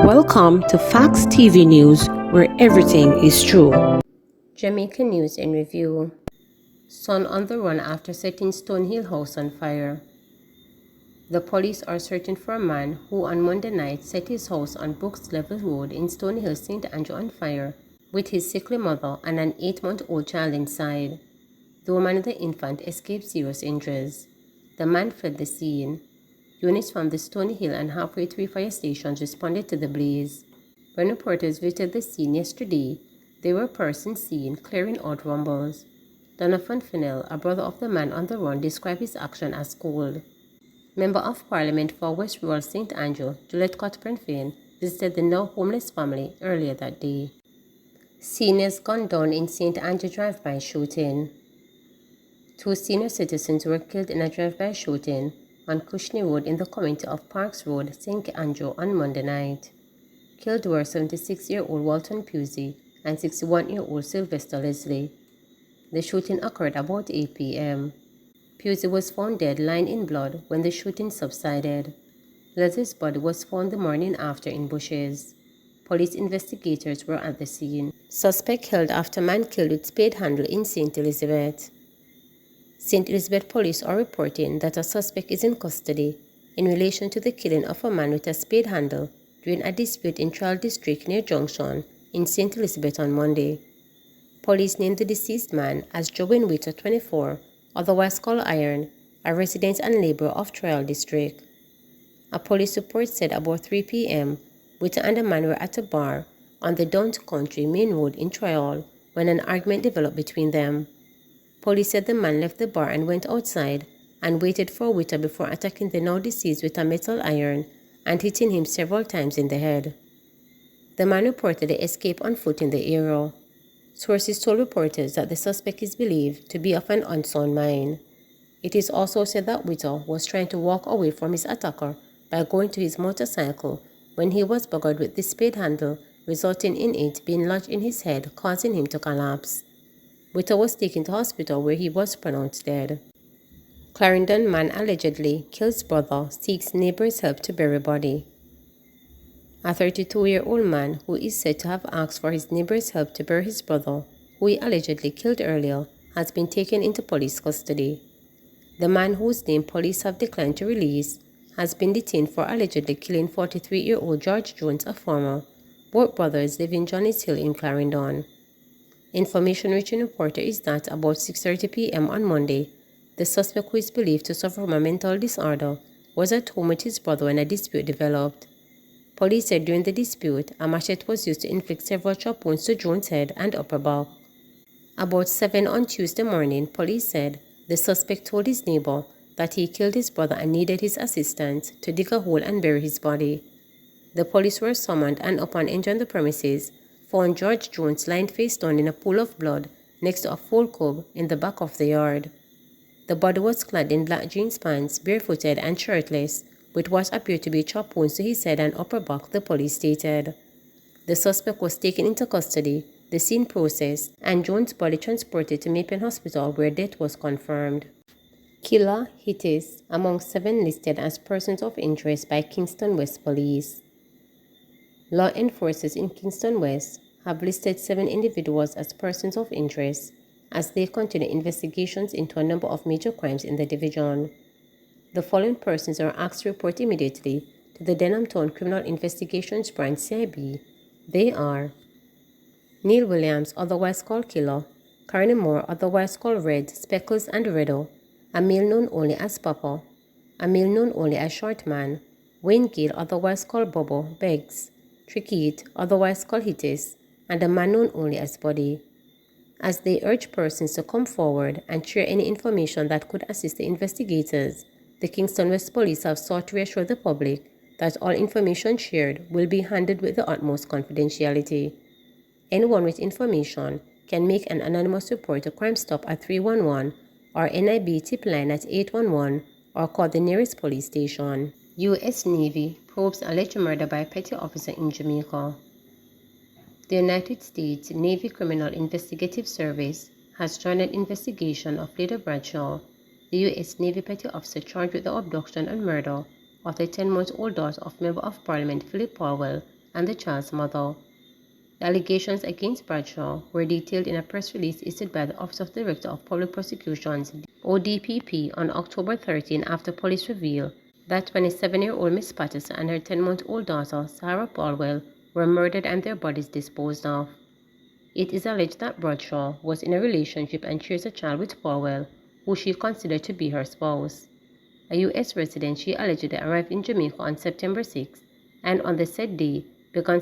Welcome to Facts TV News, where everything is true. Jamaican news in review. Son on the run after setting Stonehill house on fire. The police are searching for a man who on Monday night set his house on Brooks Level Road in Stonehill, St. Andrew on fire with his sickly mother and an 8-month-old child inside. The woman and the infant escaped serious injuries. The man fled the scene. Units from the Stonehill and Halfway Tree fire stations responded to the blaze. When reporters visited the scene yesterday, there were persons seen clearing out rumbles. Donovan Fennell, a brother of the man on the run, described his action as cold. Member of Parliament for West Rural St. Andrew, Juliet Cotton-Fane, visited the now homeless family earlier that day. Seniors gunned down in St. Andrew drive-by shooting. 2 senior citizens were killed in a drive-by shooting on Cushney Road in the community of Parks Road, St. Andrew on Monday night. Killed were 76-year-old Walton Pusey and 61-year-old Sylvester Leslie. The shooting occurred about 8 p.m. Pusey was found dead lying in blood when the shooting subsided. Leslie's body was found the morning after in bushes. Police investigators were at the scene. Suspect held after man killed with spade handle in St. Elizabeth. St. Elizabeth police are reporting that a suspect is in custody in relation to the killing of a man with a spade handle during a dispute in Trial District near Junction in St. Elizabeth on Monday. Police named the deceased man as Joan Witter, 24, otherwise called Iron, a resident and labourer of Trial District. A police report said about 3 p.m., Witter and the man were at a bar on the Down Country Main Road in Trial when an argument developed between them. Police said the man left the bar and went outside and waited for Witter before attacking the now deceased with a metal iron and hitting him several times in the head. The man reportedly escaped on foot in the area. Sources told reporters that the suspect is believed to be of an unsound mind. It is also said that Witter was trying to walk away from his attacker by going to his motorcycle when he was buggered with the spade handle, resulting in it being lodged in his head, causing him to collapse. Witter was taken to hospital where he was pronounced dead. Clarendon man allegedly kills brother, seeks neighbors' help to bury body. A 32-year-old man who is said to have asked for his neighbor's help to bury his brother, who he allegedly killed earlier, has been taken into police custody. The man, whose name police have declined to release, has been detained for allegedly killing 43-year-old George Jones, a farmer. Both brothers live in Johnny's Hill in Clarendon. Information reaching reporter is that about 6:30 p.m. on Monday, the suspect, who is believed to suffer from a mental disorder, was at home with his brother when a dispute developed. Police said during the dispute, a machete was used to inflict several chop wounds to Jones' head and upper back. About 7 on Tuesday morning, police said the suspect told his neighbor that he killed his brother and needed his assistance to dig a hole and bury his body. The police were summoned and upon entering the premises, found George Jones lying face down in a pool of blood next to a full cob in the back of the yard. The body was clad in black jeans pants, barefooted and shirtless, with what appeared to be chop wounds to his head and upper back, the police stated. The suspect was taken into custody, the scene processed, and Jones' body transported to Mapen Hospital where death was confirmed. Killer Hittis among 7 listed as persons of interest by Kingston West Police. Law enforcers in Kingston West have listed 7 individuals as persons of interest as they continue investigations into a number of major crimes in the division. The following persons are asked to report immediately to the Denham Town Criminal Investigations Branch CIB. They are Neil Williams, otherwise called Killer, Karen Moore, otherwise called Red, Speckles and Reddo, a male known only as Papa, a male known only as Short Man, Wayne Gill, otherwise called Bobo, Beggs, Trickit, otherwise called Hittis, and a man known only as Buddy. As they urge persons to come forward and share any information that could assist the investigators, the Kingston West Police have sought to reassure the public that all information shared will be handled with the utmost confidentiality. Anyone with information can make an anonymous report to Crime Stop at 311 or NIB tip line at 811 or call the nearest police station. U.S. Navy probes alleged murder by a petty officer in Jamaica. The United States Navy Criminal Investigative Service has joined an investigation of Leda Bradshaw, the U.S. Navy petty officer charged with the abduction and murder of the 10-month-old daughter of Member of Parliament Philip Powell and the child's mother. The allegations against Bradshaw were detailed in a press release issued by the Office of the Director of Public Prosecutions (ODPP) on October 13 after police revealed that 27-year-old Miss Patterson and her 10-month-old daughter, Sarah Paulwell, were murdered and their bodies disposed of. It is alleged that Bradshaw was in a relationship and shares a child with Paulwell, who she considered to be her spouse. A U.S. resident, she allegedly arrived in Jamaica on September 6 and on the said day began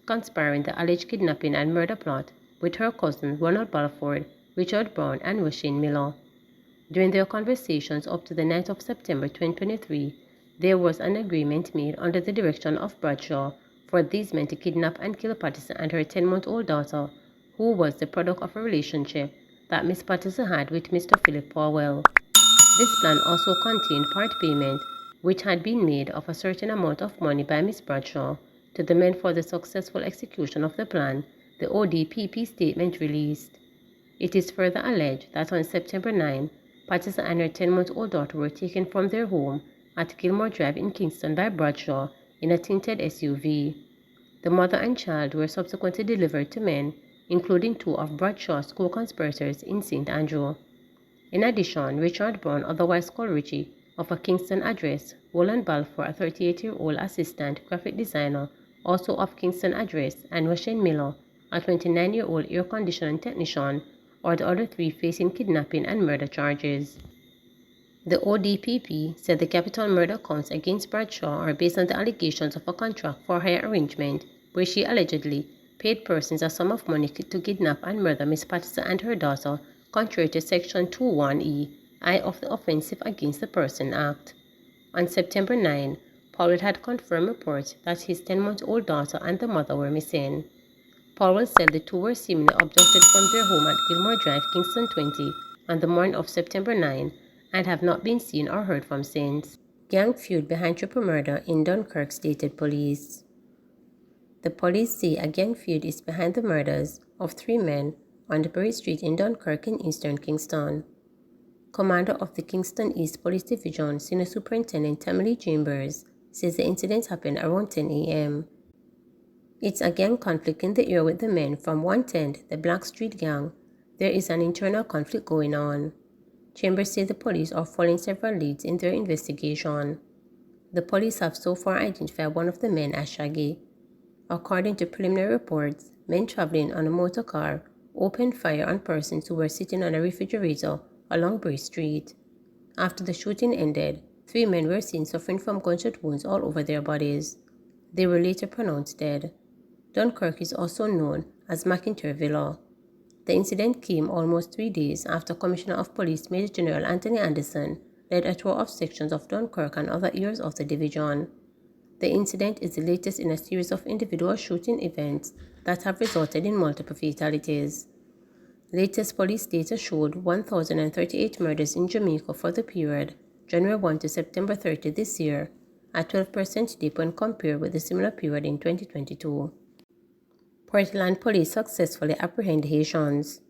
conspiring the alleged kidnapping and murder plot with her cousins Ronald Balford, Richard Brown, and Washington Miller. During their conversations up to the 9th of September 2023, there was an agreement made under the direction of Bradshaw for these men to kidnap and kill Patterson and her 10-month-old daughter, who was the product of a relationship that Miss Patterson had with Mr. Philip Paulwell. This plan also contained part payment, which had been made of a certain amount of money by Miss Bradshaw to the men for the successful execution of the plan, the ODPP statement released. It is further alleged that on September 9, Patterson and her 10-month-old daughter were taken from their home at Gilmore Drive in Kingston by Bradshaw in a tinted SUV. The mother and child were subsequently delivered to men, including two of Bradshaw's co-conspirators in St. Andrew. In addition, Richard Brown, otherwise called Richie, of a Kingston address, Roland Balfour, a 38-year-old assistant graphic designer, also of Kingston address, and Washington Miller, a 29-year-old air conditioning technician, are the other three facing kidnapping and murder charges. The ODPP said the capital murder counts against Bradshaw are based on the allegations of a contract for hire arrangement where she allegedly paid persons a sum of money to kidnap and murder Miss Patterson and her daughter, contrary to Section 21E I of the Offensive Against the Person Act. On September 9, Powell had confirmed reports that his 10-month-old daughter and the mother were missing. Powell said the two were seemingly abducted from their home at Gilmore Drive, Kingston 20, on the morning of September 9 and have not been seen or heard from since. Gang feud behind triple murder in Dunkirk, stated police. The police say a gang feud is behind the murders of three men on the Bury Street in Dunkirk in eastern Kingston. Commander of the Kingston East Police Division, Senior Superintendent Tammy Chambers, says the incident happened around 10 a.m. It's a gang conflict in the air with the men from 110, the Black Street Gang. There is an internal conflict going on. Chambers said the police are following several leads in their investigation. The police have so far identified one of the men as Shaggy. According to preliminary reports, men traveling on a motor car opened fire on persons who were sitting on a refrigerator along Bury Street. After the shooting ended, three men were seen suffering from gunshot wounds all over their bodies. They were later pronounced dead. Dunkirk is also known as McIntyre Villa. The incident came almost 3 days after Commissioner of Police Major General Anthony Anderson led a tour of sections of Dunkirk and other areas of the division. The incident is the latest in a series of individual shooting events that have resulted in multiple fatalities. Latest police data showed 1,038 murders in Jamaica for the period January 1 to September 30 this year, a 12% dip when compared with the similar period in 2022. Portland police successfully apprehend Haitians.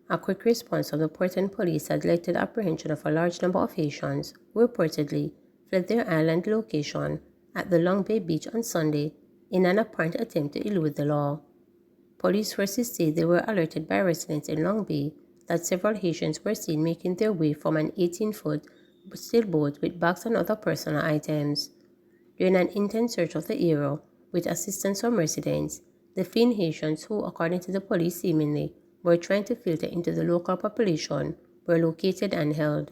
A quick response from the Portland police had led to the apprehension of a large number of Haitians who reportedly fled their island location at the Long Bay Beach on Sunday in an apparent attempt to elude the law. Police sources say they were alerted by residents in Long Bay that several Haitians were seen making their way from an 18-foot sailboat with bags and other personal items. During an intense search of the area, with assistance from residents, the fleeing Haitians who, according to the police seemingly, were trying to filter into the local population, were located and held.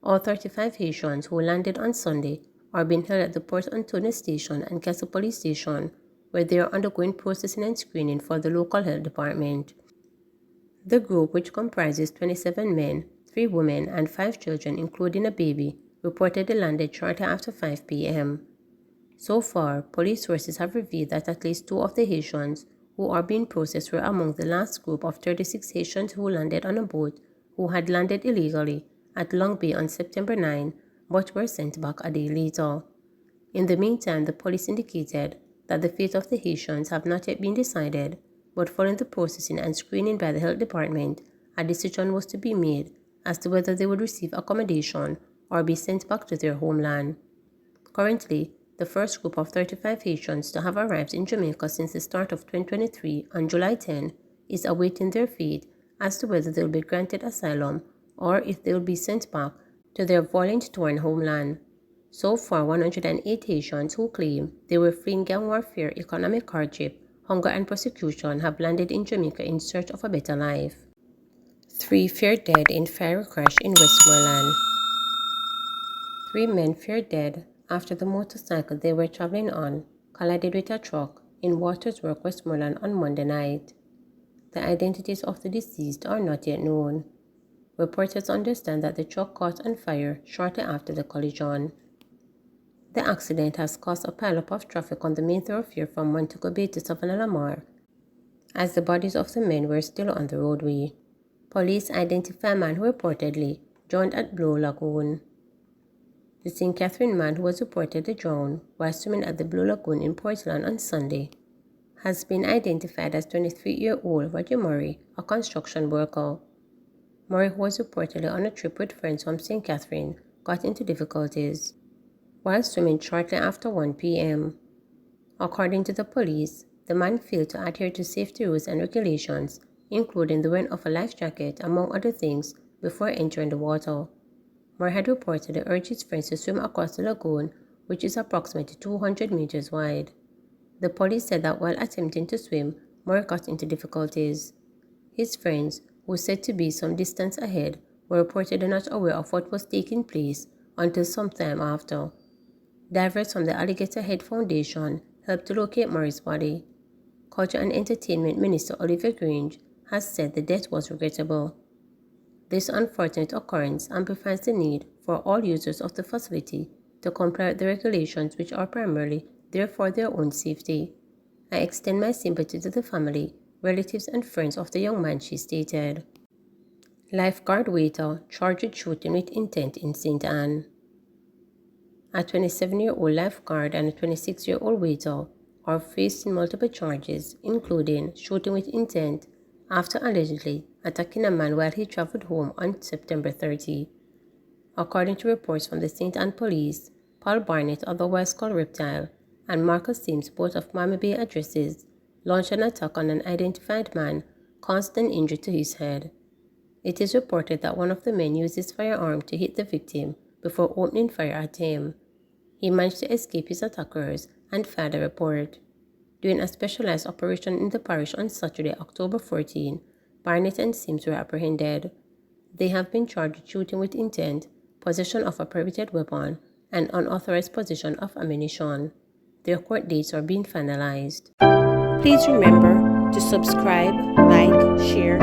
All 35 Haitians who landed on Sunday are being held at the Port Antonio Station and Castle Police Station, where they are undergoing processing and screening for the local health department. The group, which comprises 27 men, 3 women, and 5 children, including a baby, reportedly landed shortly after 5 p.m. So far, police sources have revealed that at least 2 of the Haitians who are being processed were among the last group of 36 Haitians who landed on a boat who had landed illegally at Long Bay on September 9 but were sent back a day later. In the meantime, the police indicated that the fate of the Haitians have not yet been decided, but following the processing and screening by the health department, a decision was to be made as to whether they would receive accommodation or be sent back to their homeland. Currently, the first group of 35 Haitians to have arrived in Jamaica since the start of 2023 on July 10, is awaiting their fate as to whether they'll be granted asylum or if they'll be sent back to their violent-torn homeland. So far, 108 Haitians who claim they were fleeing gang warfare, economic hardship, hunger and persecution have landed in Jamaica in search of a better life. 3 feared dead in fiery crash in Westmoreland. 3 men feared dead after the motorcycle they were traveling on collided with a truck in Watersworth, Westmoreland on Monday night. The identities of the deceased are not yet known. Reporters understand that the truck caught on fire shortly after the collision. The accident has caused a pileup of traffic on the main thoroughfare from Montego Bay to Savannah Lamar, as the bodies of the men were still on the roadway. Police identify a man who reportedly drowned at Blue Lagoon. The St. Catherine man who was reportedly drowned while swimming at the Blue Lagoon in Portland on Sunday has been identified as 23-year-old Roger Murray, a construction worker. Murray, who was reportedly on a trip with friends from St. Catherine, got into difficulties while swimming shortly after 1 p.m. According to the police, the man failed to adhere to safety rules and regulations, including the wearing of a life jacket, among other things, before entering the water. Murray had reportedly urged his friends to swim across the lagoon, which is approximately 200 meters wide. The police said that while attempting to swim, Murray got into difficulties. His friends, who said to be some distance ahead, were reportedly not aware of what was taking place until some time after. Divers from the Alligator Head Foundation helped to locate Murray's body. Culture and Entertainment Minister Olivia Grange has said the death was regrettable. This unfortunate occurrence amplifies the need for all users of the facility to comply with the regulations, which are primarily there for their own safety. I extend my sympathy to the family, relatives and friends of the young man, she stated. Lifeguard waiter charged with shooting with intent in St. Anne. A 27-year-old lifeguard and a 26-year-old waiter are facing multiple charges, including shooting with intent, after allegedly attacking a man while he traveled home on September 30. According to reports from the St. Anne Police, Paul Barnett, otherwise called Reptile, and Marcus Sims, both of Miami Bay addresses, launched an attack on an identified man, causing an injury to his head. It is reported that one of the men used his firearm to hit the victim before opening fire at him. He managed to escape his attackers and filed a report. During a specialized operation in the parish on Saturday, October 14, Barnett and Sims were apprehended. They have been charged with shooting with intent, possession of a prohibited weapon, and unauthorized possession of ammunition. Their court dates are being finalized. Please remember to subscribe, like, share,